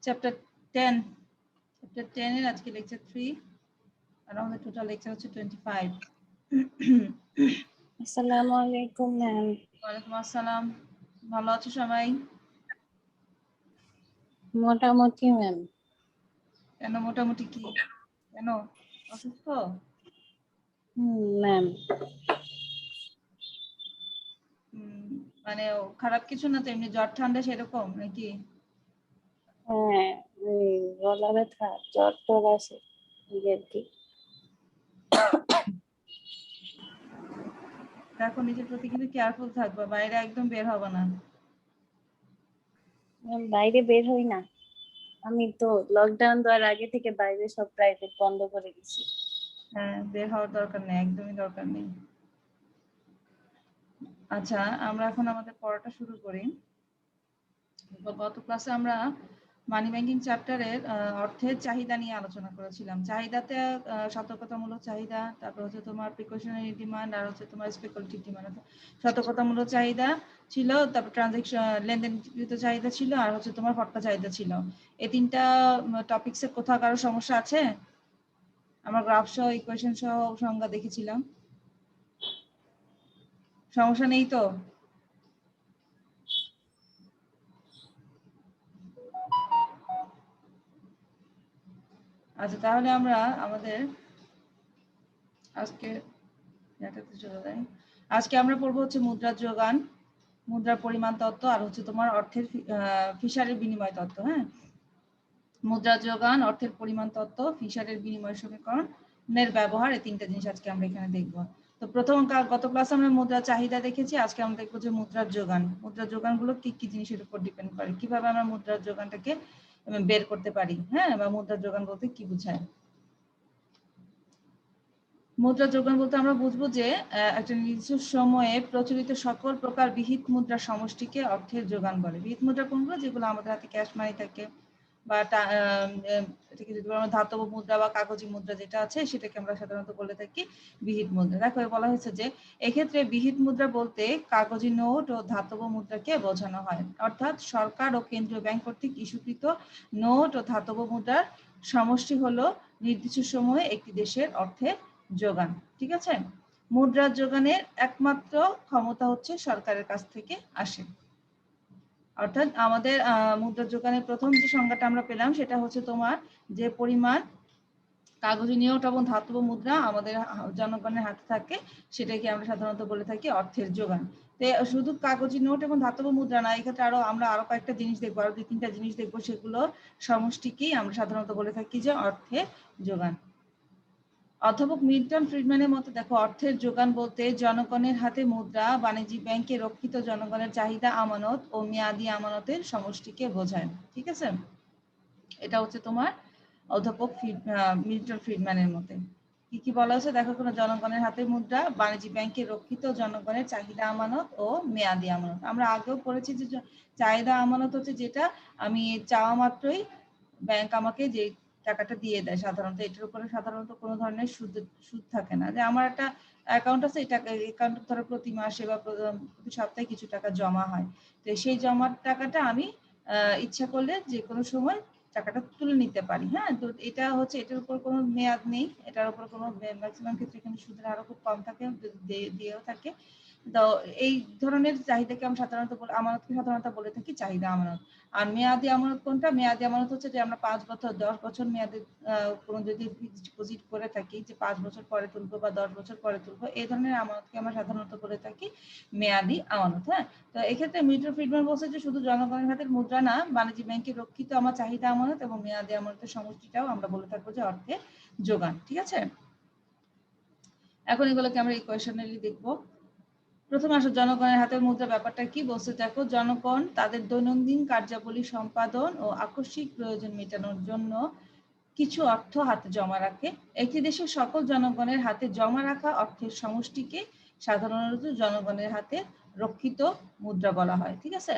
Chapter 10 chapter 10 এর আজকে lecture 3 আর আমাদের টোটাল লেকচার হচ্ছে 25। আসসালামু আলাইকুম ম্যাম। ওয়ালাইকুম আসসালাম। ভালো আছো সবাই? মোটামুটি ম্যাম। কেন মোটামুটি কি? কেন অসুস্থ? ম্যাম মানে খারাপ কিছু না তো, এমনি জ্বর ঠান্ডা সেরকম নাকি? হ্যাঁ, ওই গলা ব্যথা জ্বর টর আছে আর কি। দেখো নিজের প্রতি কিন্তু কেয়ারফুল থাকবা, বাইরে একদম বের হবে না। ম্যাম বাইরে বের হই না, আমি তো লকডাউন দেওয়ার আগে থেকে বাইরে সব প্রাইভেট বন্ধ করে দিছি। হ্যাঁ, বের হওয়ার দরকার নেই, একদমই দরকার নেই। আচ্ছা, আমরা এখন আমাদের পড়াটা শুরু করি। গত ক্লাসে আমরা মানি ব্যাংকিং চ্যাপ্টারের অর্থের চাহিদা নিয়ে আলোচনা করেছিলাম। চাহিদাতে সতর্কতামূলক চাহিদা, তারপর হচ্ছে তোমার প্রিকশনারি ডিমান্ড, আর হচ্ছে তোমার স্পেকুলেটিভ ডিমান্ড। সতর্কতামূলক চাহিদা ছিল, তারপর ট্রানজেকশন লেনদেনকৃত চাহিদা ছিল, আর হচ্ছে তোমার ফটকা চাহিদা ছিল। এই তিনটা টপিকসের কোথাও কারো সমস্যা আছে? আমরা গ্রাফ সহ ইকুয়েশন সহ সংজ্ঞা দেখেছিলাম, সমস্যা নেই তো? আচ্ছা, তাহলে আমরা আমাদের আজকে আমরা পড়বো হচ্ছে মুদ্রার যোগান, মুদ্রার পরিমাণ তত্ত্ব, আর হচ্ছে তোমার অর্থের ফিশারের বিনিময় তত্ত্ব। হ্যাঁ, মুদ্রার যোগান, অর্থের পরিমাণ তত্ত্ব, ফিশারের বিনিময় সমীকরণের ব্যবহার, এই তিনটা জিনিস আজকে আমরা এখানে দেখবো। তো প্রথম গত ক্লাসে আমরা মুদ্রার চাহিদা দেখেছি, আজকে আমরা দেখবো যে মুদ্রার যোগান। মুদ্রার যোগানগুলো কি কি জিনিসের উপর ডিপেন্ড করে, কিভাবে আমরা মুদ্রার যোগানটাকে বের করতে পারি, হ্যাঁ, বা মুদ্রার যোগান বলতে কি বোঝায়। মুদ্রা যোগান বলতে আমরা বুঝবো যে একটা নির্দিষ্ট সময়ে প্রচলিত সকল প্রকার বিহিত মুদ্রা সমষ্টিকে অর্থের যোগান বলে। বিহিত মুদ্রা কোনগুলো? যেগুলো আমাদের হাতে ক্যাশ মানি থাকে, বা এটাকে যদি আমরা ধাতব মুদ্রা বা কাগজি মুদ্রা যেটা আছে সেটাকে আমরা সাধারণত বলে থাকি বিহিত মুদ্রা। দেখো বলা হয়েছে যে এক্ষেত্রে বিহিত মুদ্রা বলতে কাগজি নোট ও ধাতব মুদ্রাকে বোঝানো হয়, অর্থাৎ সরকার ও কেন্দ্রীয় ব্যাংক কর্তৃক ইস্যুকৃত নোট ও ধাতব মুদ্রার সমষ্টি হলো নির্দিষ্ট সময়ে একটি দেশের অর্থের যোগান। ঠিক আছে, মুদ্রার যোগানের একমাত্র ক্ষমতা হচ্ছে সরকারের কাছ থেকে আসে। অর্থাৎ আমাদের মুদ্রার যোগানের প্রথম যে সংজ্ঞাটা আমরা পেলাম সেটা হচ্ছে তোমার যে পরিমাণ কাগজি নোট এবং ধাতব মুদ্রা আমাদের জনগণের হাতে থাকে সেটাকে আমরা সাধারণত বলে থাকি অর্থের যোগান। তো শুধু কাগজি নোট এবং ধাতব মুদ্রা না, এক্ষেত্রে আমরা আরো কয়েকটা জিনিস দেখবো, আরো 2-3টা জিনিস দেখবো, সেগুলোর সমষ্টিকেই আমরা সাধারণত বলে থাকি যে অর্থের যোগান। অধ্যাপক মিল্টন ফ্রিডম্যানের মতে দেখো, অর্থের যোগান বলতে জনগণের হাতে মুদ্রা, বাণিজ্যিক ব্যাংকে রক্ষিত জনগণের চাহিদা আমানত ও মেয়াদি আমানতের সমষ্টিকে বোঝায়। ঠিক আছে, এটা হচ্ছে তোমার অধ্যাপক মিল্টন ফ্রিডম্যানের মতে। কি কি বলা হচ্ছে দেখো, কোনো জনগণের হাতে মুদ্রা, বাণিজ্যিক ব্যাংকে রক্ষিত জনগণের চাহিদা আমানত ও মেয়াদি আমানত। আমরা আগেও পড়েছি যে চাহিদা আমানত হচ্ছে যেটা আমি চাওয়া মাত্রই ব্যাংক আমাকে যে টাকাটা দিয়ে দেয়, সাধারণত এটার উপরে সাধারণত কোনো ধরনের সুদ থাকে না। যে আমার একটা অ্যাকাউন্ট আছে, এই টাকা অ্যাকাউন্ট ধরো প্রতি মাসে বা প্রতি সপ্তাহে কিছু টাকা জমা হয়, তো সেই জমার টাকাটা আমি ইচ্ছা করলে যে কোনো সময় টাকাটা তুলে নিতে পারি। হ্যাঁ, তো এটা হচ্ছে এটার উপর কোনো মেয়াদ নেই, এটার উপর কোনো ম্যাক্সিমাম ক্ষেত্রে এখানে সুদের হারও খুব কম থাকে, দিয়েও থাকে। তো এই ধরনের চাহিদাকে আমরা সাধারণত আমানতকে সাধারণত বলে থাকি চাহিদা আমানত। আর মেয়াদি আমানত কোনটা? মেয়াদি আমানত হচ্ছে যে আমরা 5 বছর 10 বছর মেয়াদে কোনো যদি ফিক্সড ডিপোজিট করে থাকি যে 5 বছর পরে তুলবো বা 10 বছর পরে তুলবো, এই ধরনের আমানতকে আমরা সাধারণত বলে থাকি মেয়াদি আমানত। হ্যাঁ, তো এক্ষেত্রে মিল্টন ফ্রিডম্যান বলছে যে শুধু জনগণের হাতের মুদ্রা না, বাণিজ্যিক ব্যাংকে রক্ষিত আমার চাহিদা আমানত এবং মেয়াদি আমানতের সমষ্টিটাও আমরা বলে থাকবো যে অর্থের যোগান। ঠিক আছে, এখন এগুলোকে আমরা ইকুয়েশনালি দেখবো। প্রথমে আসো জনগণের হাতের মুদ্রা ব্যাপারটা কি বলছে দেখো, জনগণ তাদের দৈনন্দিন কার্যাবলী সম্পাদন ও আকস্মিক প্রয়োজন মেটানোর জন্য কিছু অর্থ হাতে জমা রাখে। একটি দেশের সকল জনগণের হাতে জমা রাখা অর্থের সমষ্টিকে সাধারণত জনগণের হাতে রক্ষিত মুদ্রা বলা হয়। ঠিক আছে,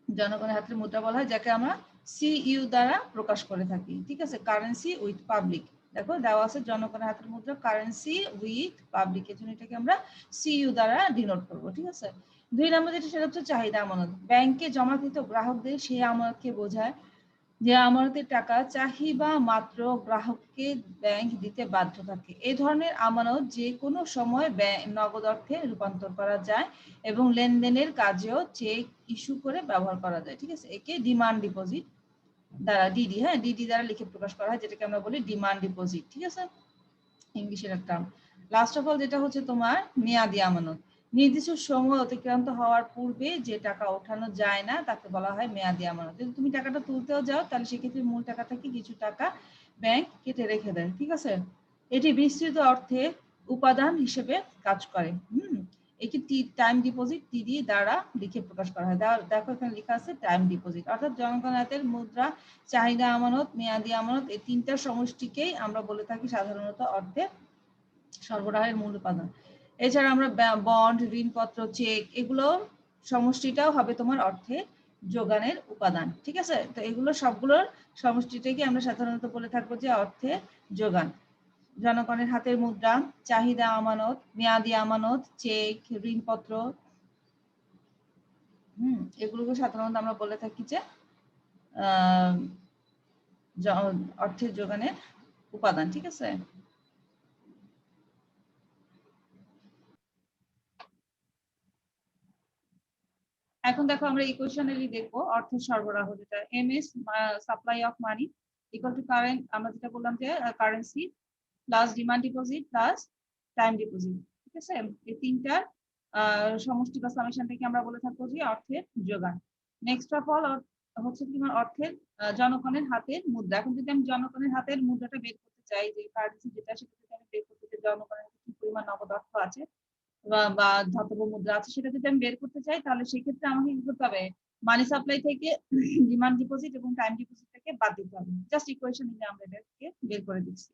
জনগণের হাতের মুদ্রা বলা হয় যাকে আমরা সিইউ দ্বারা প্রকাশ করে থাকি। ঠিক আছে, কারেন্সি উইথ পাবলিক। দেখো দেওয়া আছে জনগণের হাতের মুদ্রা কারেন্সি উইথ পাবলিক, এর জন্য এটাকে আমরা সিইউ দ্বারা ডিনোট করব। ঠিক আছে, 2 নম্বর যেটা সেটা হচ্ছে চাহিদা আমানত। ব্যাংকে জমাকৃত গ্রাহকদের সেই আমানতকে বোঝায়। যে আমানতের টাকা চাহিদা মাত্র গ্রাহককে ব্যাংক দিতে বাধ্য থাকে। এই ধরনের আমানত যে কোনো সময় নগদ অর্থে রূপান্তর করা যায় এবং লেনদেনের কাজেও চেক ইস্যু করে ব্যবহার করা যায়। ঠিক আছে? একে ডিমান্ড ডিপোজিট দ্বারা ডিডি, হ্যাঁ, ডিডি দ্বারা লিখে প্রকাশ করা হয়, যেটাকে আমরা বলি ডিমান্ড ডিপোজিট। ঠিক আছে? ইংলিশের একটা লাস্ট অফ অল যেটা হচ্ছে তোমার মেয়াদি আমানত। নির্দিষ্ট সময় অতিক্রান্ত হওয়ার পূর্বে যে টাকা ওঠানো যায় না তাকে বলা হয় মেয়াদি আমানত। যদি তুমি টাকাটা তুলতেও যাও তাহলে সেক্ষেত্রে মূল টাকা থেকে কিছু টাকা ব্যাংক কেটে রেখে দেয়। ঠিক আছে? এটি বিস্তৃত অর্থে উপাদান হিসেবে কাজ করে। এটি টাইম ডিপোজিট টিডি দ্বারা লিখে প্রকাশ করা হয়। দেখো এখানে লেখা আছে টাইম ডিপোজিট, অর্থাৎ জনগণের হাতের মুদ্রা, চাহিদা আমানত, মেয়াদি আমানত, এই তিনটা সমষ্টিকেই আমরা বলে থাকি সাধারণত অর্থে সরবরাহের মূল উপাদান। এছাড়া আমরা বন্ড, ঋণপত্র, চেক, এগুলো সমষ্টিটাও হবে তোমার অর্থে যোগানের উপাদান। ঠিক আছে? তো এগুলো সবগুলোর সমষ্টিটাকে আমরা সাধারণত বলে থাকবো যে অর্থে যোগান। জনগণের হাতের মুদ্রা, চাহিদা আমানত, মেয়াদি আমানত, চেক, ঋণপত্র, এগুলোকে সাধারণত আমরা বলে থাকি যে অর্থের যোগানের উপাদান। ঠিক আছে? এখন দেখো আমরা ইকুয়েশনালি দেখবো অর্থের সরবরাহ, যেটা MS supply of money equal to current, আমরা যেটা বললাম যে currency plus demand deposit plus time deposit. ঠিক আছে? এই তিনটার সমষ্টি বা সামেশনটাকে আমরা বলে থাকবো যে অর্থের যোগান। নেক্সট অফ অল হচ্ছে তোমার অর্থের জনগণের হাতের মুদ্রা। এখন যদি আমি জনগণের হাতের মুদ্রাটা বের করতে চাই, যে কারেন্সি যেটা, সেটা যদি আমি বের করতে চাই জনগণের কি পরিমাণ নগদ অর্থ আছে বা ধাতব মুদ্রা আছে, সেটা যদি আমি বের করতে চাই তাহলে সেক্ষেত্রে আমাকে কি করতে হবে? মানি সাপ্লাই থেকে ডিমান্ড ডিপোজিট এবং টাইম ডিপোজিট থেকে বাদ দিতে হবে। জাস্ট ইকুয়েশন নিয়ে আমরা এটাকে বের করে দিচ্ছি।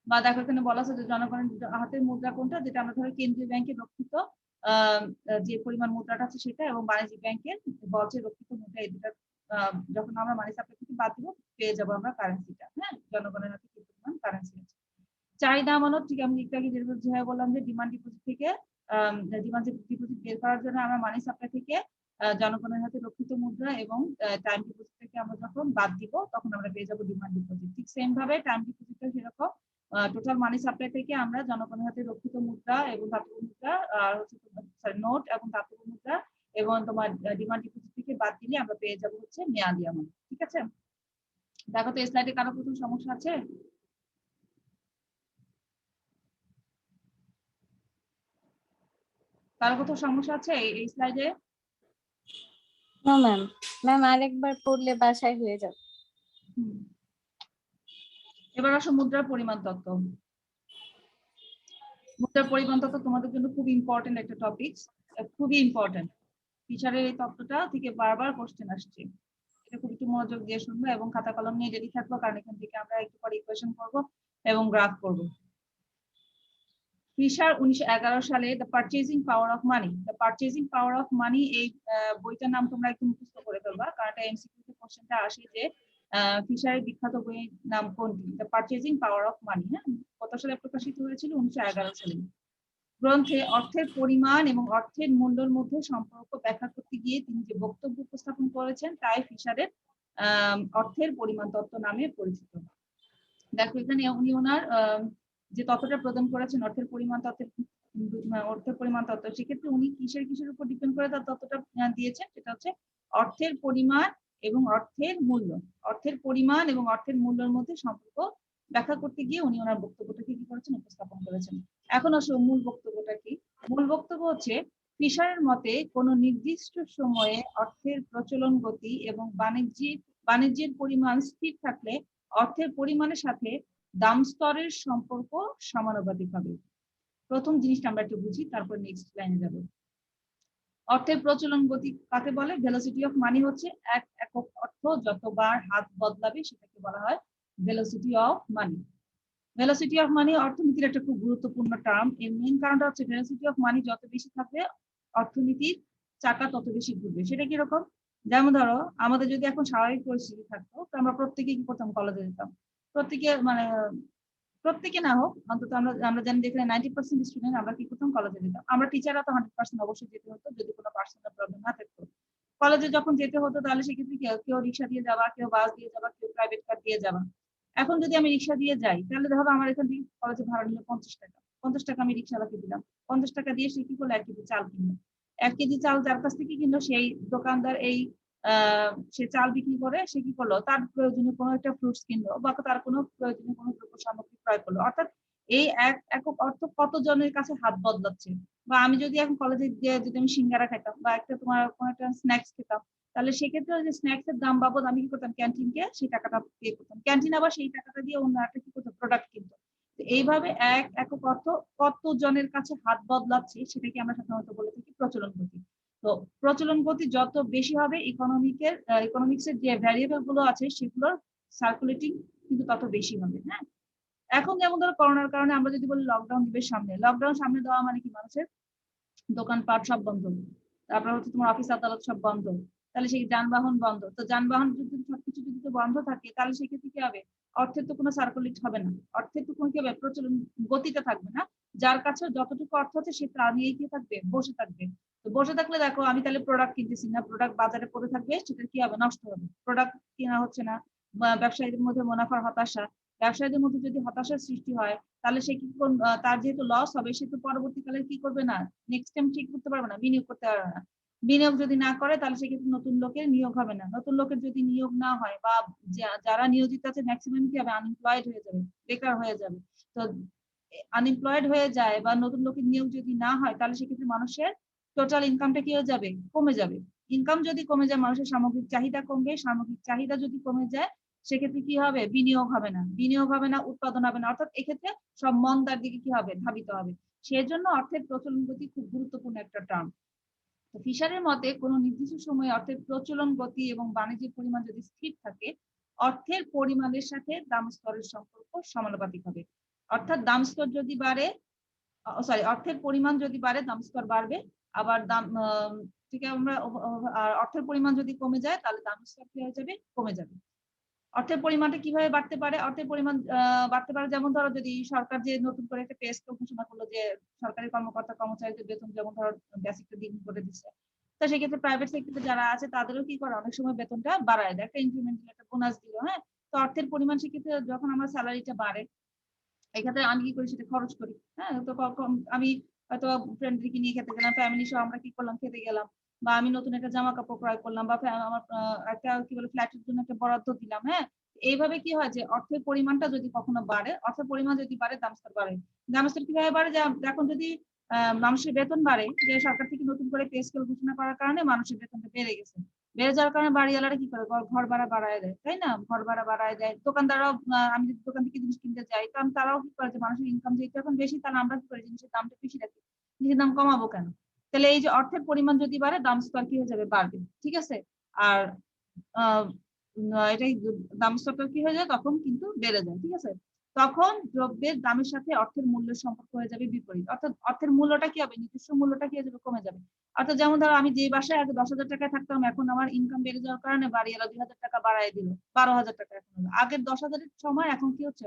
বা দেখো এখানে বলা আছে যে জনগণের হাতের মুদ্রা কোনটা, যেটা আমরা ধরো কেন্দ্রীয় ব্যাংকে রক্ষিত যে পরিমাণ মুদ্রাটা আছে সেটা, এবং বাণিজ্যিক ব্যাংকের বলছে রক্ষিত মুদ্রা, এই দুটা যখন আমরা মানি সাপ্লাই থেকে বাদ দিব পেয়ে যাবো আমরা কারেন্সিটা। হ্যাঁ, জনগণের হাতে কি পরিমাণ কারেন্সি আছে। চাহিদা আমানত, ঠিক আমি একটু আগে যেভাবে বললাম যে ডিমান্ড ডিপোজিট থেকে ডিমান্ড ডিপোজিট বের করার জন্য আমরা মানি সাপ্লাই থেকে জনগণের হাতে রক্ষিত মুদ্রা এবং টাইম ডিপোজিট থেকে আমরা যখন বাদ দিব তখন আমরা পেয়ে যাবো ডিমান্ড ডিপোজিট। ঠিক সেম ভাবে টাইম ডিপোজিটটা সেরকম, টোটাল মানি সাপ্লাই থেকে আমরা জনগণের হাতে রক্ষিত মুদ্রা এবং ধাতব মুদ্রা হচ্ছে সরি নোট এবং ধাতব মুদ্রা এবং তোমার ডিমান্ড ডিপোজিট থেকে বাদ দিলে আমরা পেয়ে যাবো হচ্ছে মেয়াদি আমানত। ঠিক আছে? দেখো তো এই স্লাইডে কারো প্রথম সমস্যা আছে? কারো কোথাও সমস্যা আছে এই স্লাইডে? না ম্যাম, ম্যাম আরেকবার পড়লে বাসায় হয়ে যাবে। এবার আসো মুদ্রার পরিমাণ তত্ত্ব। মুদ্রার পরিমাণ তত্ত্ব তোমাদের জন্য খুব ইম্পর্টেন্ট একটা টপিক, খুবই ইম্পর্টেন্ট। টিচারের এই তত্ত্বটা থেকে বারবার কোশ্চেন আসছে, এটা খুব একটু মনোযোগ দিয়ে শুনবো এবং খাতা কলম নিয়ে রেডি থাকবো, কারণ এখান থেকে আমরা একটু পরে ইকুয়েশন করবো এবং গ্রাফ করবো। ফিশার 1911 সালে the purchasing power of money, the purchasing power of money, এই বইটার নাম তোমরা একটু মুখস্থ করে ফেলবা, কারণ এটা এমসিকিউতে কোশ্চেনটা আসে যে ফিশারের বিখ্যাত বইয়ের নাম কোনটি? The purchasing power of money. হ্যাঁ, কত সালে প্রকাশিত হয়েছিল? 1911 সালে। গ্রন্থে অর্থের পরিমাণ এবং অর্থের মূল্যের মধ্যে সম্পর্ক ব্যাখ্যা করতে গিয়ে তিনি যে বক্তব্য উপস্থাপন করেছেন তাই ফিশারের অর্থের পরিমাণ তত্ত্ব নামে পরিচিত। দেখো এখানে উনি ওনার যে তত্ত্বটা প্রদান করেছেন অর্থের পরিমাণ তত্ত্ব, সেক্ষেত্রে উনি কিসের উপর ডিপেন্ড করে তার তত্ত্বটা দিয়েছেন, সেটা হচ্ছে অর্থের পরিমাণ এবং অর্থের মূল্য। অর্থের পরিমাণ এবং অর্থের মূল্যের মধ্যে সম্পর্ক ব্যাখ্যা করতে গিয়ে উনি ওনার বক্তব্যটাকে কি করেছেন? উপস্থাপন করেছেন। এখন আসো মূল বক্তব্যটা কি। মূল বক্তব্য হচ্ছে ফিশারের মতে কোন নির্দিষ্ট সময়ে অর্থের প্রচলন গতি এবং বাণিজ্যের পরিমাণ স্থির থাকলে অর্থের পরিমাণের সাথে দাম স্তরের সম্পর্ক সমানুপাতিক হবে। প্রথম জিনিসটা আমরা একটু বুঝি, তারপর নেক্সট লাইনে যাব। অর্থের প্রচলন গতি কাকে বলে? ভেলোসিটি অফ মানি হচ্ছে এক একক অর্থ যতবার হাত বদলাবে সেটাকে বলা হয় velocity of money. Velocity of money অর্থনীতির একটা খুব গুরুত্বপূর্ণ টার্ম। এর মেইন কারণটা হচ্ছে ভেলোসিটি অফ মানি যত বেশি থাকবে অর্থনীতির চাকা তত বেশি ঘুরবে। সেটা কিরকম? যেমন ধরো আমাদের যদি এখন স্বাভাবিক পরিস্থিতি থাকতো তো আমরা প্রত্যেকে কি করতাম? কলেজে যেতাম। প্রত্যেকে মানে প্রত্যেকে না হোক অন্তত আমরা জানি যে এখানে 90% স্টুডেন্ট আমরা কি করতাম? কলেজে যেতাম। আমরা টিচাররা তো 100% অবশ্যই যেতে হতো যদি কোনো পার্সোনাল প্রবলেম না থাকতো। কলেজে যখন যেতে হতো তাহলে সেক্ষেত্রে কেউ কেউ রিক্সা দিয়ে যাবা, কেউ বাস দিয়ে যাবা, কেউ প্রাইভেট কার দিয়ে যাবা। এখন যদি আমি রিক্সা দিয়ে যাই তাহলে ধরো আমার এখান থেকে কলেজে ভাড়া নিল 50 টাকা। 50 টাকা আমি রিক্সাওয়ালাকে দিলাম। 50 টাকা দিয়ে সে কি করলো, 1 কেজি চাল কিনলো। 1 কেজি চাল যার কাছ থেকে কিনলো সেই দোকানদার এই সে চাল বিক্রি করে সে কি করলো, তার প্রয়োজনীয় কোনো একটা ফ্রুটস কিনলো বা তার কোনো প্রয়োজনীয় কোনো দ্রব্য সামগ্রী ক্রয় করলো। অর্থাৎ এই একক অর্থ কতজনের কাছে হাত বদলাচ্ছে। বা আমি যদি এখন কলেজে গিয়ে যদি আমি সিঙ্গারা খেতাম বা একটা তোমার কোনো একটা স্ন্যাক্স খেতাম, তাহলে সেক্ষেত্রে ওই যে স্ন্যাক্স এর দাম বাবদ আমি কি করতাম, ক্যান্টিনকে সেই টাকাটা পে করতাম। ক্যান্টিন আবার সেই টাকাটা দিয়ে অন্য একটা কি করতো, প্রোডাক্ট কিনতো। তো এইভাবে একক অর্থ কতজনের কাছে হাত বদলাচ্ছে সেটাকে আমরা সাধারণত বলে থাকি প্রচলন গতি। তো প্রচলন গতি যত বেশি হবে ইকোনমিক্স এর যে ভ্যারিয়েবল গুলো আছে সেগুলোর সার্কুলেটিং কিন্তু তত বেশি হবে। হ্যাঁ, এখন যেমন ধরো করোনার কারণে আমরা যদি বলি লকডাউন দিবে সামনে, লকডাউন সামনে দেওয়া মানে কি, মানুষের দোকানপাট সব বন্ধ, তারপর হচ্ছে তোমার অফিস আদালত সব বন্ধ, তাহলে সেই যানবাহন বন্ধ। তো যানবাহন যদি সবকিছু যদি তো বন্ধ থাকে তাহলে সেক্ষেত্রে কি হবে, অর্থের তো কোনো সার্কুলেট হবে না, অর্থের তো কোনো কি হবে, প্রচলন গতিটা থাকবে না। যার কাছে যতটুকু অর্থ আছে সে তা নিয়েই কি থাকবে, বসে থাকবে। তো বসে থাকলে দেখো আমি তাহলে প্রোডাক্ট কিনতেছি না, প্রোডাক্ট বাজারে পড়ে থাকবে, সেটা কি হবে, নষ্ট হবে, প্রোডাক্ট কেনা হচ্ছে না। ব্যবসায়ীদের মধ্যে মুনাফার হতাশা, ব্যবসায়ীদের মধ্যে যদি হতাশার সৃষ্টি হয় তাহলে সে কি তার যেহেতু লস হবে সে তো পরবর্তীকালে কি করবে না, নেক্সট টাইম ঠিক করতে পারবে না, বিনিয়োগ করতে পারবে না। বিনিয়োগ যদি না করে তাহলে সেক্ষেত্রে নতুন লোকের নিয়োগ হবে না, নতুন লোকের যদি নিয়োগ না হয় বা যারা নিয়োজিত আছে ম্যাক্সিমাম কি হবে, আনএমপ্লয়েড হয়ে যাবে, বেকার হয়ে যাবে। তো আনএমপ্লয়েড হয়ে যায় বা নতুন লোকের নিয়োগ যদি না হয় তাহলে সেক্ষেত্রে মানুষের টোটাল ইনকামটা কি হয়ে যাবে, কমে যাবে। ইনকাম যদি কমে যায় মানুষের সামগ্রিক চাহিদা কমবে, সামগ্রিক চাহিদা যদি কমে যায় সেক্ষেত্রে কি হবে, বিনিয়োগ হবে না, বিনিয়োগ হবে না, উৎপাদন হবে না, অর্থাৎ এক্ষেত্রে সব মন্দার দিকে কি হবে, ধাবিত হবে। সেজন্য অর্থের প্রচলন গতি খুব গুরুত্বপূর্ণ একটা টার্ম। তো ফিশারের মতে কোনো নির্দিষ্ট সময়ে অর্থের প্রচলন গতি এবং বাণিজ্যের পরিমাণ যদি স্থির থাকে, অর্থের পরিমাণের সাথে দাম স্তরের সম্পর্ক সমানুপাতিক হবে। অর্থাৎ দাম স্তর যদি বাড়ে, সরি, অর্থের পরিমাণ যদি বাড়ে দাম স্তর বাড়বে। আবার দাম ঠিক আমরা আর অর্থের পরিমাণ যদি কমে যায় তাহলে দাম স্তর কি হয়ে যাবে, কমে যাবে। অর্থের পরিমাণটা কিভাবে বাড়তে পারে, অর্থের পরিমাণ বাড়তে পারে যেমন ধরো যদি সরকার যে নতুন করে একটা পে স্কেল ঘোষণা করলো যে সরকারি কর্মকর্তা কর্মচারীদের বেতন যেমন ধরো বেসিকটা দ্বিগুণ করে দিচ্ছে, তো সেক্ষেত্রে প্রাইভেট সেক্টরে যারা আছে তাদেরও কি করে, অনেক সময় বেতনটা বাড়ায় দেয়, একটা ইনক্রিমেন্ট দিল, একটা বোনাস দিল। হ্যাঁ, তো অর্থের পরিমাণ সেক্ষেত্রে যখন আমার স্যালারিটা বাড়ে, এক্ষেত্রে আমি কি করি, সেটা খরচ করি। হ্যাঁ, তো আমি হয়তো ফ্রেন্ডদেরকে নিয়ে খেতে গেলাম, ফ্যামিলি সহ আমরা কি করলাম, খেতে গেলাম, বা আমি নতুন একটা জামা কাপড় ক্রয় করলাম, বা আমার একটা কি বলে ফ্ল্যাটের জন্য একটা বরাদ্দ দিলাম। হ্যাঁ, এইভাবে কি হয় যে অর্থের পরিমাণটা যদি কখনো বাড়ে, অর্থের পরিমাণ যদি বাড়ে দাম স্তর বাড়ে। দাম স্তর কিভাবে বাড়ে, যে এখন যদি মানুষের বেতন বাড়ে, যে সরকার থেকে নতুন করে পে স্কেল ঘোষণা করার কারণে মানুষের বেতনটা বেড়ে গেছে, বেড়ে যাওয়ার কারণে বাড়িওয়ালারা কি করে, ঘর ভাড়া বাড়ায় দেয়, তাই না, ঘর ভাড়া বাড়ায় দেয়। দোকানদাররাও আমি যদি দোকান থেকে জিনিস কিনতে যাই কারণ তারাও কি করে, যে মানুষের ইনকাম যেহেতু এখন বেশি, তাহলে আমরা কি করি, জিনিসের দামটা বেশি রাখি, জিনিসের দাম কমাবো কেন। তাহলে এই যে অর্থের পরিমাণ যদি বাড়ে দাম স্তর কি হয়ে যাবে, বাড়বে। ঠিক আছে। আর আহ এটাই দাম স্তরটা কি হয়ে যায়, তখন কিন্তু বেড়ে যায়। ঠিক আছে। তখন দ্রব্যের দামের সাথে অর্থের মূল্যের সম্পর্ক হয়ে যাবে বিপরীত, অর্থাৎ অর্থের মূল্যটা কি হবে, নিজস্ব মূল্যটা কি হয়ে যাবে, কমে যাবে। অর্থাৎ যেমন ধরো আমি যে বাসায় আগে 10,000 টাকায় থাকতাম, এখন আমার ইনকাম বেড়ে যাওয়ার কারণে বাড়িওয়ালা 2,000 টাকা বাড়ায় দিল, 12,000 টাকা এখন হলো। আগের 10,000-এর সময় এখন কি হচ্ছে,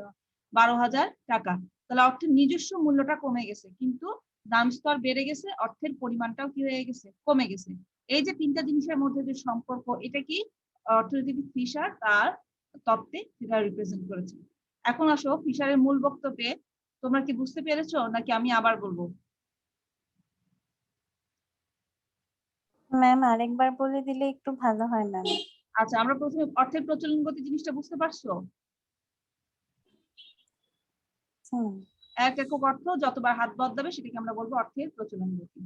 12,000 টাকা। তাহলে অর্থের নিজস্ব মূল্যটা কমে গেছে, কিন্তু দাম স্তর বেড়ে গেছে, অর্থের পরিমাণটাও কি হয়ে গেছে, কমে গেছে। এই যে তিনটা জিনিসের মধ্যে যে সম্পর্ক, এটা কি অর্থনীতিবিদ ফিশার তার তত্ত্বে সেটা রিপ্রেজেন্ট করেছে। এখন আসো ফিশারের মূল বক্তব্যে, তোমরা কি বুঝতে পেরেছো নাকি আমি আবার বলবো? ম্যাম আরেকবার বলে দিলে একটু ভালো হয় ম্যাম। আচ্ছা, আমরা প্রথমে অর্থের প্রচলন গতি জিনিসটা বুঝতে পারছো? হুম। এক একক অর্থ যতবার হাত বদলাবে সেটাকে আমরা বলবো অর্থের প্রচলন গতি।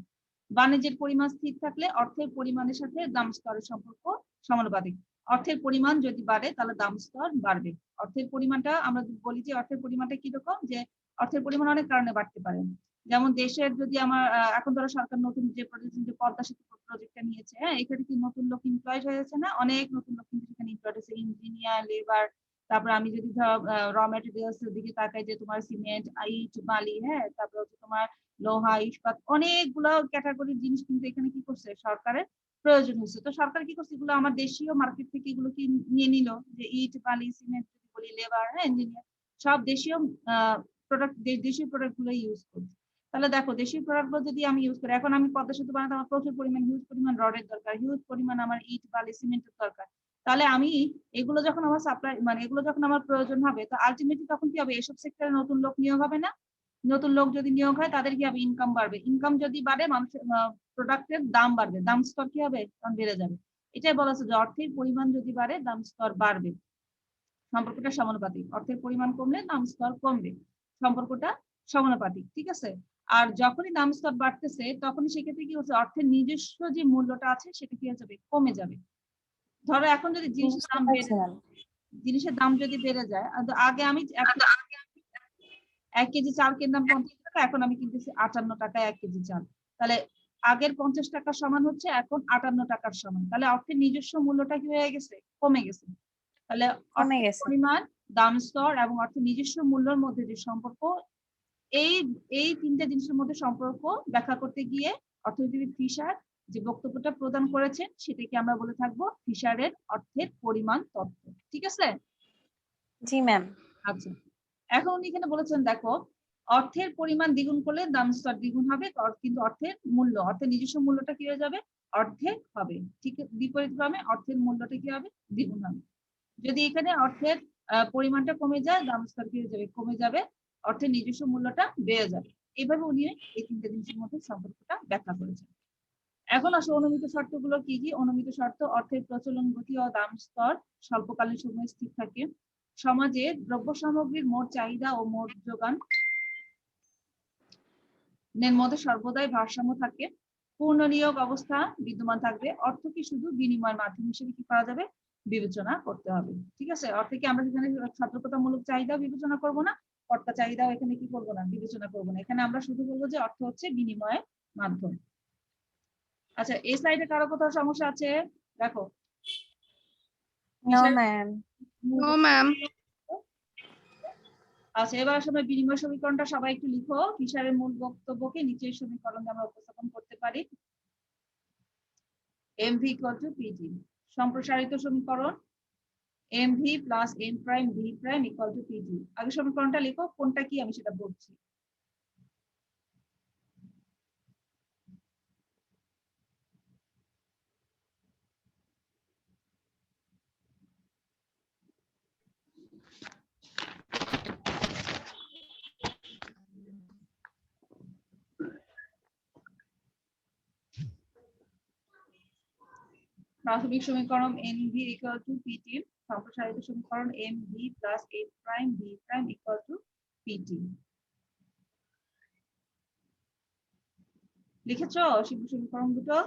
বাণিজ্যের পরিমাণ স্থির থাকলে অর্থের পরিমাণের সাথে দাম স্তরের সম্পর্ক সমানুপাতিক। অর্থের পরিমাণ যদি বাড়ে তাহলে দাম স্তর বাড়বে। অর্থের পরিমাণটা আমরা বলি যে অর্থের পরিমাণটা কিরকম, যে অর্থের পরিমাণ অনেক কারণে বাড়তে পারে। যেমন দেশের যদি আমার এখন ধরো সরকার নতুন যে প্রজেক্ট, যে পদ্মা সেতু প্রজেক্টটা নিয়েছে, হ্যাঁ, এখানে কি নতুন লোক এমপ্লয়েড হয়েছে না, অনেক নতুন লোক কিন্তু সেখানে এমপ্লয়েড হয়েছে, ইঞ্জিনিয়ার, লেবার। তারপর আমি যদি ধর র মেটেরিয়ালস এর দিকে তাকাই, যে তোমার সিমেন্ট, ইট, বালি, হ্যাঁ, তারপর হচ্ছে তোমার লোহা, ইস্পাত, অনেকগুলো ক্যাটাগরির জিনিস কিন্তু এখানে কি করছে, সরকারের প্রয়োজন হয়েছে। তো সরকার কি করছে, এগুলো আমার দেশীয় মার্কেট থেকে এগুলো কি নিয়ে নিল, যে ইট, বালি, সিমেন্ট যদি বলি, লেবার, হ্যাঁ, ইঞ্জিনিয়ার, সব দেশীয় প্রোডাক্ট, দেশীয় প্রোডাক্ট গুলো ইউজ করছে। তাহলে দেখো দেশীয় প্রোডাক্টগুলো যদি আমি ইউজ করি, এখন আমি পদ্মা সেতু বানাতে আমার প্রচুর পরিমাণ হিউজ পরিমাণ রডের দরকার, হিউজ পরিমাণ আমার ইট বালি সিমেন্টের দরকার। তাহলে আমি এগুলো যখন আমার সাপ্লাই মানে এগুলো যখন আমার প্রয়োজন হবে, তো আলটিমেটলি তখন কি হবে, এসব সেক্টরে নতুন লোক নিয়োগ হবে না? নতুন লোক যদি নিয়োগ হয় তাদের কি হবে, ইনকাম বাড়বে। ইনকাম যদি বাড়ে মানুষের প্রোডাক্টের দাম বাড়বে, দাম স্তর কি হবে, তখন বেড়ে যাবে। এটাই বলা হচ্ছে যে অর্থের পরিমাণ যদি বাড়ে দাম স্তর বাড়বে, সম্পর্কটা সমানুপাতিক। অর্থের পরিমাণ কমলে দাম স্তর কমবে, সম্পর্কটা সমানুপাতিক। ঠিক আছে। আর যখনই দাম স্তর বাড়তেছে তখনই সেক্ষেত্রে কি হচ্ছে, অর্থের নিজস্ব যে মূল্যটা আছে সেটা কি হয়ে যাবে, কমে যাবে। ধরো এখন যদি জিনিসের বুঝতে দাম পারছি বেড়ে ম্যাম। জিনিসের দাম যদি বেড়ে যায়, আগে আমি 1 কেজি চাল কিনতাম 50 টাকা, এখন আমি কিনতেছি 58 টাকায় 1 কেজি চাল। তাহলে আগের 50 টাকার সমান হচ্ছে এখন 58 টাকার সমান। তাহলে অর্থের নিজস্ব মূল্যটা কি হয়ে গেছে, কমে গেছে। তাহলে কমে অর্থের গেছে। পরিমাণ, দাম স্তর এবং অর্থের নিজস্ব মূল্যের মধ্যে যে সম্পর্ক, এই এই তিনটা জিনিসের মধ্যে সম্পর্ক ব্যাখ্যা করতে গিয়ে অর্থনীতিবিদ ফিশার যে বক্তব্যটা প্রদান করেছেন সেটাকে আমরা বলে থাকবো ফিশারের অর্থের পরিমাণ তত্ত্ব। ঠিক আছে। জি ম্যাম। আচ্ছা, এখন উনি এখানে বলেছেন দেখো, অর্থের পরিমাণ দ্বিগুণ করলে দাম স্তর দ্বিগুণ হবে, কিন্তু অর্থের মূল্য, অর্থের নিজস্ব মূল্যটা কি হয়ে যাবে, অর্ধেক হবে। ঠিক বিপরীত ক্রমে অর্থের মূল্যটা কি হবে, দ্বিগুণ হবে। যদি এখানে অর্থের পরিমাণটা কমে যায়, দাম স্তর কি হয়ে যাবে, কমে যাবে, অর্থের নিজস্ব মূল্যটা বেড়ে যাবে। এইভাবে উনি এই তিনটে জিনিসের মধ্যে সম্পর্কটা ব্যাখ্যা করেছেন। এখন আসো অনুমিত শর্তগুলো কি কি। অনুমিত শর্ত, অর্থের প্রচলন গতি ও দাম স্তর স্বল্পকালীন সময়ে স্থির থাকে। সমাজে দ্রব্য সামগ্রীর মোট চাহিদা ও মোট যোগান এর মধ্যে সর্বদাই ভারসাম্য থাকে। পূর্ণ নিয়োগ অবস্থা বিদ্যমান থাকবে। অর্থকে শুধু বিনিময়ের মাধ্যম হিসেবে কি করা যাবে, বিবেচনা করতে হবে। ঠিক আছে। অর্থকে আমরা এখানে সতর্কতামূলক চাহিদা বিবেচনা করব না, কর্তা চাহিদাও এখানে কি করব না, বিবেচনা করব না। এখানে আমরা শুধু বলবো যে অর্থ হচ্ছে বিনিময়ের মাধ্যম। আচ্ছা, এই স্লাইডে কারো কোথাও সমস্যা আছে? দেখো, নো ম্যাম। No ma'am. আচ্ছা, এবার আসলে বিনিময় সমীকরণটা সবাই একটু লিখো। ফিশারের মূল বক্তব্যকে নিচের সমীকরণে আমরা উপস্থাপন করতে পারি। mv equal to P T. সম্প্রসারিত সমীকরণ mv plus m prime v prime equal to P T. আগে সমীকরণটা লিখো, কোনটা কি আমি সেটা বলছি। প্রাথমিক সমীকরণ mv ইকুয়াল টু পিটি, সম্প্রসারিত সমীকরণ mv plus m prime v prime equal to pt. লিখেছো সমীকরণ দুটো?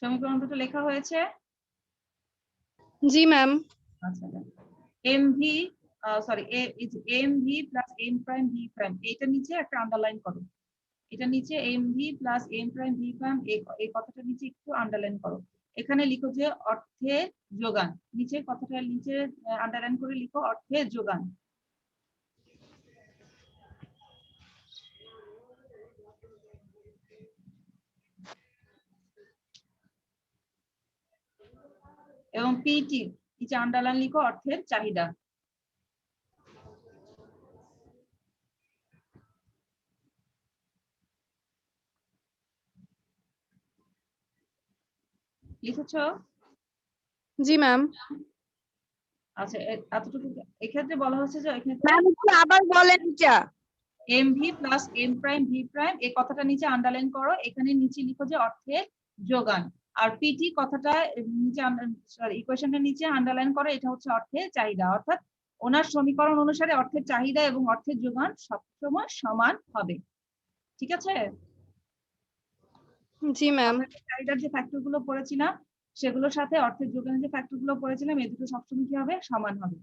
সমীকরণ দুটো লেখা হয়েছে? জি ম্যাম। আচ্ছা, mv sorry mv plus m prime v prime, এইটা নিচে একটা আন্ডারলাইন করো। এটা নিচে mv plus m prime v prime, এই কথাটা নিচে একটু আন্ডারলাইন করো। এখানে লিখো যে অর্থের যোগান, নিচে কথাটা নিচে আন্ডারলাইন করে লিখো অর্থের যোগান। এবং পিটি নিচে আন্ডারলাইন লিখো অর্থের চাহিদা। লিখেছো? জি ম্যাম। আচ্ছা, এতটুকু। এক্ষেত্রে বলা হচ্ছে যে এখানে ম্যাম একটু আবার বলেন এটা। mv plus m prime v prime, এই কথাটা নিচে আন্ডারলাইন করো। এখানে নিচে লিখো যে অর্থের যোগান। আর পিটি কথাটা নিচে সরি ইকুয়েশনটা নিচে আন্ডারলাইন করো, এটা হচ্ছে অর্থের চাহিদা। অর্থাৎ ওনার সমীকরণ অনুসারে অর্থের চাহিদা এবং অর্থের যোগান সবসময় সমান হবে। ঠিক আছে। জি ম্যাম। চাহিদার যে ফ্যাক্টর গুলো পড়েছিলাম সেগুলোর সাথে অর্থের যোগানের যে ফ্যাক্টর গুলো পড়েছিলাম, এই দুটো সবসময় কি হবে, সমান হবে।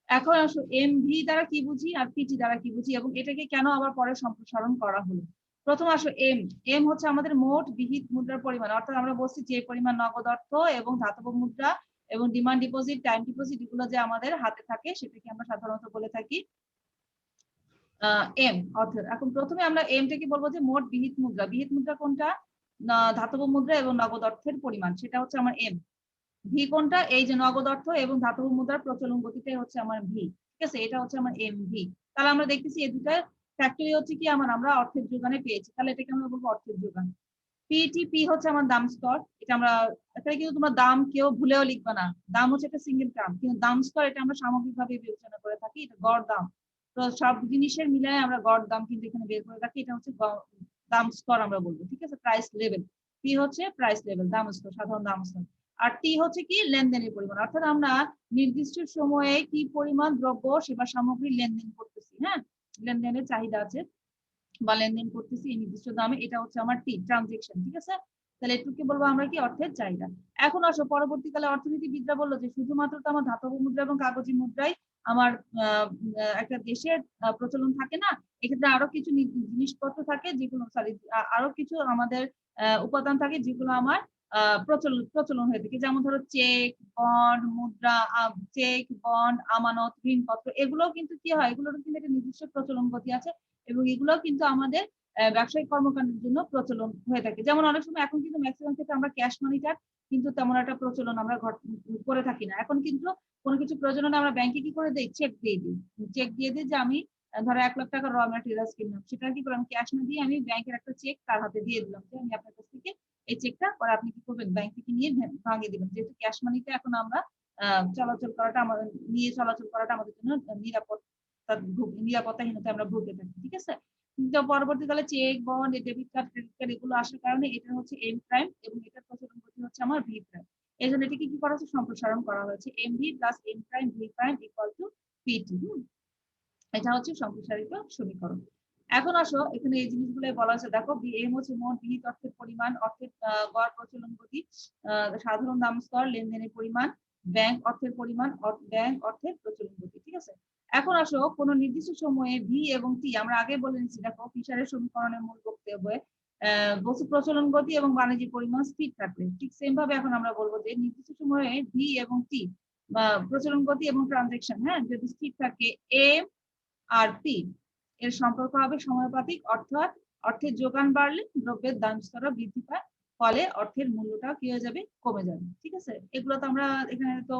এখন আসো mv দ্বারা কি বুঝি আর পিটি দ্বারা কি বুঝি, এবং এটাকে কেন আবার পরে সম্প্রসারণ করা হলো। প্রথম আসো m হচ্ছে আমাদের মোট বিহিত মুদ্রার পরিমাণ। অর্থাৎ আমরা বলছি যে পরিমাণ নগদ অর্থ এবং ধাতব মুদ্রা এবং ডিমান্ড ডিপোজিট, টাইম ডিপোজিট, এগুলো যে আমাদের হাতে থাকে সেটাকে আমরা সাধারণত বলে থাকি এম অর্থের। এখন প্রথমে আমরা এমটাকে বলবো যে মোট বিহিত মুদ্রা। বিহিত মুদ্রা কোনটা? ধাতব মুদ্রা এবং নগদ অর্থের পরিমাণ, সেটা হচ্ছে আমার এম। ভি কোনটা? এই যে নগদ অর্থ এবং ধাতব মুদ্রার প্রচলন গতিটাই হচ্ছে আমার ভি। ঠিক আছে, এটা হচ্ছে আমার এম ভি। তাহলে আমরা দেখতেছি এই দুটা ফ্যাক্টরি হচ্ছে কি আমরা অর্থের যোগানে পেয়েছি, তাহলে এটাকে আমরা বলবো অর্থের যোগান। পিটিপি হচ্ছে আমার দাম স্তর। এটা আমরা এখানে কিন্তু তোমার দাম কেউ ভুলেও লিখবে না, দাম হচ্ছে একটা সিঙ্গেল টার্ম, কিন্তু দাম স্তর এটা আমরা সামগ্রিকভাবে বিবেচনা করে থাকি, এটা গড় দাম। তো সব জিনিসের মিলায় আমরা গড় দাম কিন্তু এখানে বের করে রাখি, এটা হচ্ছে দাম স্তর আমরা বলবো। ঠিক আছে, প্রাইস লেভেল। পি হচ্ছে প্রাইস লেভেল, দাম স্তর, সাধারণ দাম স্তর। আর টি হচ্ছে কি? লেনদেনের পরিমাণ, অর্থাৎ আমরা নির্দিষ্ট সময়ে কি পরিমাণ দ্রব্য সেবা সামগ্রী লেনদেন করতেছি। হ্যাঁ, লেনদেনের চাহিদা আছে বা লেনদেন করতেছি এই নির্দিষ্ট দামে, এটা হচ্ছে আমার টি, ট্রানজেকশন। ঠিক আছে, তাহলে এটুকুকে বলবো আমরা কি? অর্থের চাহিদা। এখন আসো, পরবর্তীকালে অর্থনীতিবিদরা বললো যে শুধুমাত্র তো আমার ধাতব মুদ্রা এবং কাগজি মুদ্রাই আমার একটা দেশের প্রচলন থাকে না, এক্ষেত্রে আরো কিছু জিনিসপত্র থাকে যেগুলো, সরি, আরো কিছু আমাদের উপাদান থাকে যেগুলো আমার প্রচলন হয়ে থাকে। যেমন ধরো চেক, বন্ড, মুদ্রা, চেক, বন্ড, আমানত, ঋণপত্র, এগুলোও কিন্তু কি হয়, এগুলোর কিন্তু একটা নির্দিষ্ট প্রচলন গতি আছে এবং এগুলো কিন্তু আমাদের ব্যবসায়িক কর্মকাণ্ডের জন্য প্রচলন হয়ে থাকে। যেমন অনেক সময় এখন কিন্তু ম্যাক্সিমাম ক্ষেত্রে আমরা ক্যাশ মানিটার কিন্তু তেমন একটা প্রচলন আমরা করে থাকি না। এখন কিন্তু কোনো কিছু প্রয়োজন হলে আমরা ব্যাংকে কি করে দিই? চেক দিয়ে দিই। চেক দিয়ে দিই যে আমি ধরো 1 লাখ টাকা র ম্যাটেরিয়ালস কিনলাম, সেটা কি করে? আমি ক্যাশ না দিয়ে আমি ব্যাংকের একটা চেক তার হাতে দিয়ে দিলাম যে আমি আপনার কাছ থেকে এই চেকটা, পরে আপনি কি করবেন? ব্যাংক থেকে নিয়ে ভাঙিয়ে দিবেন। যেহেতু ক্যাশ মানিতে এখন আমরা চলাচল করাটা, আমাদের নিয়ে চলাচল করাটা আমাদের জন্য নিরাপত্তাহীনতা আমরা ভুগতে থাকি। ঠিক আছে, কিন্তু পরবর্তীকালে cheque, bond, debit card, credit card এগুলো আসার কারণে এটা হচ্ছে এম প্রাইম এবং এটার প্রচলন গতি হচ্ছে আমার ভি প্রাইম। এই জন্য এটাকে কি করা হচ্ছে? সম্প্রসারণ করা হয়েছে, M V plus M prime V prime equal to P T. এটা হচ্ছে সম্প্রসারিত সমীকরণ। এখন আসো, এখানে এই জিনিসগুলো বলা হচ্ছে, দেখো এম হচ্ছে মোট বিহিত অর্থের পরিমাণ, অর্থের গড় প্রচলন গতি, সাধারণ দাম স্তর, লেনদেনের পরিমাণ, ব্যাংক অর্থের পরিমাণ, ব্যাংক অর্থের প্রচলন গতি। ঠিক আছে, এখন আসো, কোন নির্দিষ্ট সময়ে ভি এবং টি, আমরা আগে বলে নিচ্ছি, দেখো ফিশারের সমীকরণের মূল বক্তব্যে বস্তু প্রচলন গতি এবং বাণিজ্যিক পরিমাণ স্থির থাকবে। ঠিক সেম ভাবে এখন আমরা বলবো যে নির্দিষ্ট সময়ে ভি এবং টি বা প্রচলন গতি এবং ট্রানজেকশন, হ্যাঁ, যদি স্থির থাকে, এম আর পি এর সম্পর্ক হবে সমানুপাতিক, অর্থাৎ অর্থের যোগান বাড়লে দ্রব্যের দাম স্তরও বৃদ্ধি পায়, ফলে অর্থের মূল্যটা কি হয়ে যাবে? কমে যাবে। ঠিক আছে, এগুলো তো আমরা এখানে তো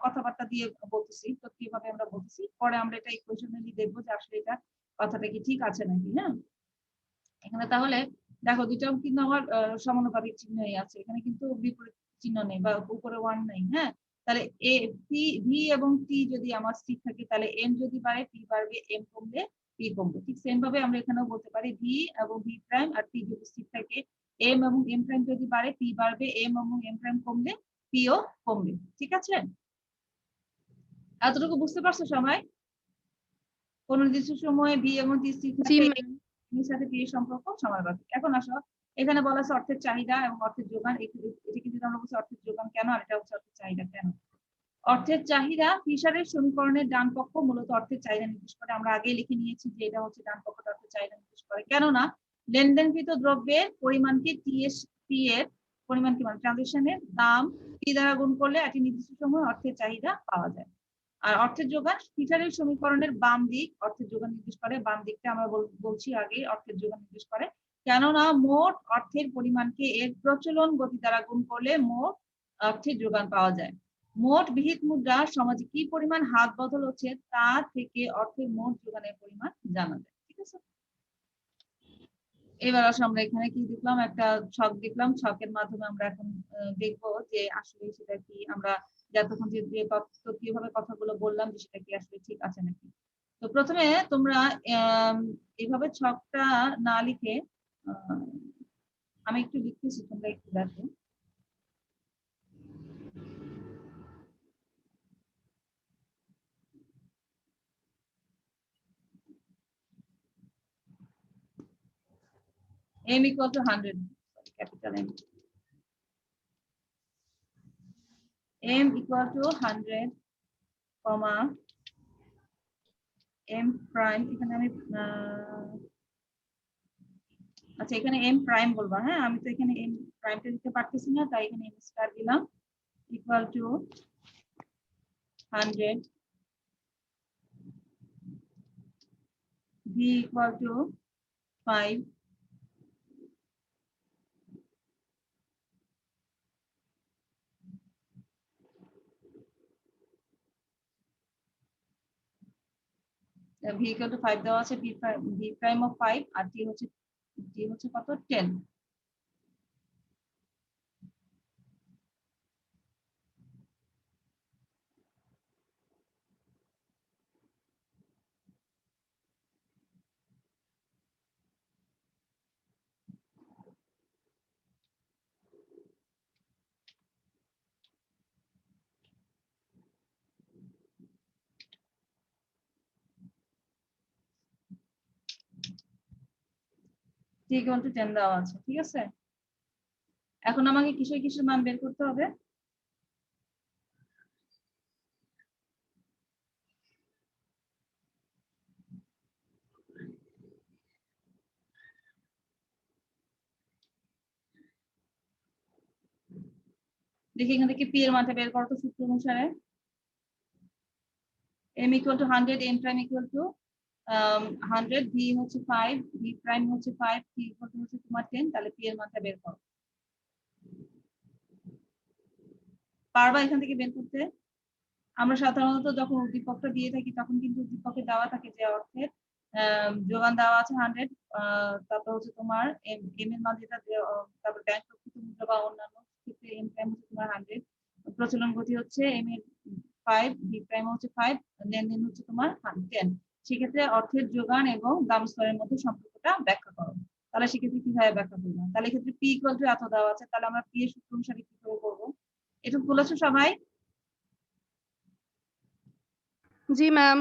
কথাবার্তা দিয়ে বলতেছি, তো কিভাবে আমরা বলতেছি, পরে আমরা এটা ইকুয়েশনালি দেখবো যে আসলে এটা কথাটা কি ঠিক আছে নাকি। হ্যাঁ, এখানে তাহলে দেখো দুইটাও কিন্তু আমার সমানুপাতিক চিহ্নই আছে, এখানে কিন্তু বিপরীত চিহ্ন নেই বা উপরে ওয়ান নেই। হ্যাঁ, তাহলে এ পি, ভি এবং টি যদি আমার স্থির থাকে, তাহলে এম যদি বাড়ে পি বাড়বে, এম কমলে পি কমবে। ঠিক সেম ভাবে আমরা এখানেও বলতে পারি ভি এবং ভি প্রাইম আর টি যদি স্থির থাকে, এম এবং এম প্রাইম যদি বাড়ে পি বাড়বে, এম এবং এম প্রাইম কমলে পিও কমবে। ঠিক আছে, এতটুকু বুঝতে পারছো সবাই? কোন নির্দিষ্ট সময়ে ভি এবং টি স্থির জি থাকলে ম্যাম। এর সাথে পি এর সম্পর্ক সমানুপাতিক। এখন আসো, এখানে বলা আছে অর্থের চাহিদা এবং অর্থের যোগান। এটা কিন্তু আমরা বলছি অর্থের যোগান কেন, আর এটা হচ্ছে অর্থের চাহিদা কেন। অর্থের চাহিদা, ফিশারের সমীকরণের ডান পক্ষ মূলত অর্থের চাহিদা নির্দেশ করে। আমরা আগেই লিখে নিয়েছি যে এটা হচ্ছে ডান পক্ষটা অর্থের চাহিদা নির্দেশ করে, কেননা লেনদেনকৃত দ্রব্যের পরিমাণকে টি এর পরিমাণ কি মানে ট্রানজেকশনের দাম টি দ্বারা গুণ করলে একটি নির্দিষ্ট সময় অর্থের চাহিদা পাওয়া যায়। আর অর্থের যোগান, ফিশারের সমীকরণের বাম দিক অর্থের যোগান নির্দেশ করে। বাম দিকটা আমরা বলছি আগে অর্থের যোগান নির্দেশ করে, কেননা মোট অর্থের পরিমাণকে এর প্রচলন গতি দ্বারা গুণ করলে মোট অর্থের যোগান পাওয়া যায়। মোট বিহিত মুদ্রা সমাজে কি পরিমাণ হাত বদল হচ্ছে তা থেকে অর্থের মোট যোগানের পরিমাণ জানা যায়। ঠিক আছে, এবার আসলে আমরা এখানে কি দেখলাম? একটা ছক দেখলাম, ছকের মাধ্যমে আমরা এখন দেখবো যে আসলে সেটা কি, আমরা যতক্ষণ যে কিভাবে কথাগুলো বললাম যে সেটা কি আসলে ঠিক আছে নাকি। তো প্রথমে তোমরা এইভাবে ছকটা না লিখে আমি একটু লিখতেছি, তোমরা একটু দেখো। m equal to 100, capital M. M equal to 100, comma M prime, এখানে আমি আচ্ছা এখানে M prime বলবা। হ্যাঁ, আমি তো এখানে M primeটা দিতে পারতেছি না, তাই এখানে M স্টার দিলাম, equal to 100 v equal to 5 v equal to 5 দেওয়া আছে, v prime of 5 R t হচ্ছে কত 10। t equal to 10 দেওয়া আছে, ঠিক আছে। এখন আমাকে কিসের মান বের করতে হবে? দেখি এখান থেকে p এর মানটা বের করো তো সূত্র অনুসারে। m equal to 100, m prime equal to 100, v হচ্ছে 5, v prime হচ্ছে 5, t equal to হচ্ছে তোমার 10, তাহলে p এর মানটা বের করো। পারবা এখান থেকে বের করতে? আমরা সাধারণত যখন উদ্দীপকটা দিয়ে থাকি তখন কিন্তু উদ্দীপকে দেওয়া থাকে যে অর্থের যোগান দেওয়া আছে 100, তারপর হচ্ছে তোমার m এর মান যেটা তারপর ব্যাংক প্রকৃত মূল্য বা অন্যান্য ক্ষেত্রে m প্রাইম হচ্ছে তোমার 100, প্রচলন গতি হচ্ছে m এর 5, v প্রাইম হচ্ছে 5, লেনদেন হচ্ছে তোমার 10। সেক্ষেত্রে অর্থের যোগান এবং দাম স্তরের মধ্যে সম্পর্কটা ব্যাখ্যা করো। তাহলে সেক্ষেত্রে কিভাবে ব্যাখ্যা করবো? তাহলে এক্ষেত্রে p ইকুয়াল টু এত দেওয়া আছে, তাহলে আমরা p এর সূত্র অনুসারে কি করে করবো? এটা বলেছো সবাই? জি ম্যাম।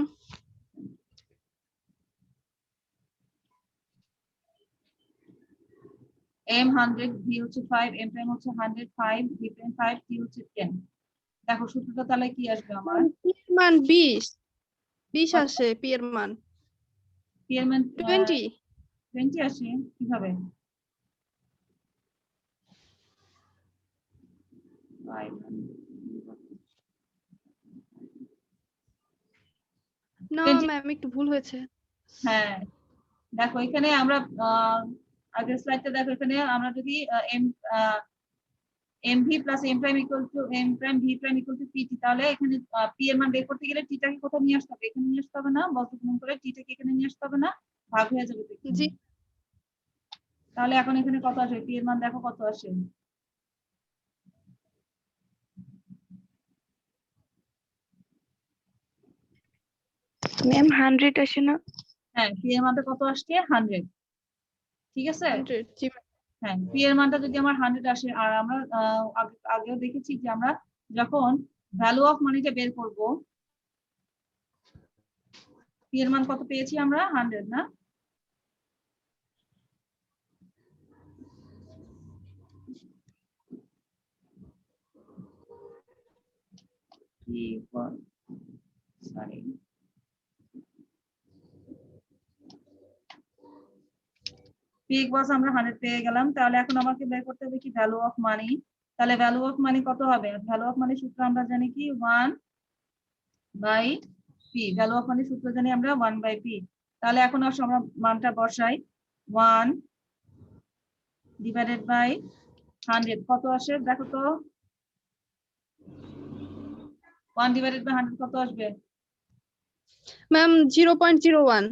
m 100, v হচ্ছে 5, m প্রাইম হচ্ছে 100, 5, v প্রাইম 5, t হচ্ছে 10। দেখো সূত্রটা তাহলে কি আসবে আমার? পি এর মান 20 আসে, পি এর মান p এর মান 20। 20 আসে কিভাবে? না 20 ম্যাম, একটু ভুল হয়েছে। হ্যাঁ দেখো এখানে আমরা আগের স্লাইডটা দেখো, এখানে আমরা যদি mv plus m prime equal two m prime v prime equal two pt, তাহলে এখানে p এর মান বের করতে গেলে t টাকে কোথাও নিয়ে আসতে হবে? এখানে নিয়ে আসতে হবে না? বর্গমূল করে t টাকে এখানে নিয়ে আসতে হবে না? ভাগ হয়ে যাবে তো এখানে। জি তাহলে এখন এখানে কত আসে? p এর মান দেখো কত আসে। ম্যাম 100 আসে না? হ্যাঁ p এর মানটা কত আসছে? 100, ঠিক আছে। 100। জি ম্যাম। হ্যাঁ p এর মানটা যদি আমার 100 আসে, আর আমরা আগেও দেখেছি যে আমরা যখন ভ্যালু অফ মানিটা বের করব, p এর মান কত পেয়েছি আমরা? 100 না? সরি, p ইকুয়ালস আমরা 100 পেয়ে গেলাম। তাহলে এখন আমাকে বের করতে হবে কি? ভ্যালু অফ মানি। তাহলে ভ্যালু অফ মানি কত হবে? ভ্যালু অফ মানি সূত্র আমরা জানি কি? 1 by p। Value of money সূত্র জানি আমরা 1 বাই p। তাহলে এখন আসলে আমরা মানটা বসাই। 1 ডিভাইডেড বাই 100 কত আসে দেখো তো? 1 ডিভাইডেড বাই 100 কত আসবে? ম্যাম 0.01।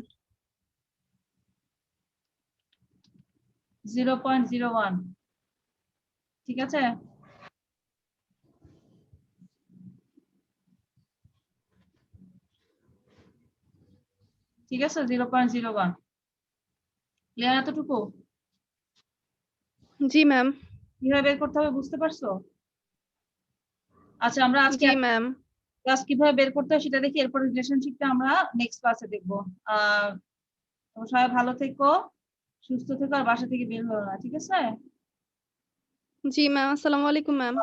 0.01, ঠিক আছে। ঠিক আছে 0.01, ক্লিয়ার এতটুকু? জি ম্যাম। কিভাবে বের করতে হবে বুঝতে পারছো? আচ্ছা আমরা আজকে জি ম্যাম। ক্লাস কিভাবে বের করতে হয় সেটা দেখি, এরপর রিলেশনশিপটা আমরা নেক্সট ক্লাসে দেখবো। তোমরা সবাই ভালো থেকো, সুস্থ থেকো, আর বাসা থেকে বের হও না, ঠিক আছে? জি ম্যাম। আসসালামু আলাইকুম ম্যাম।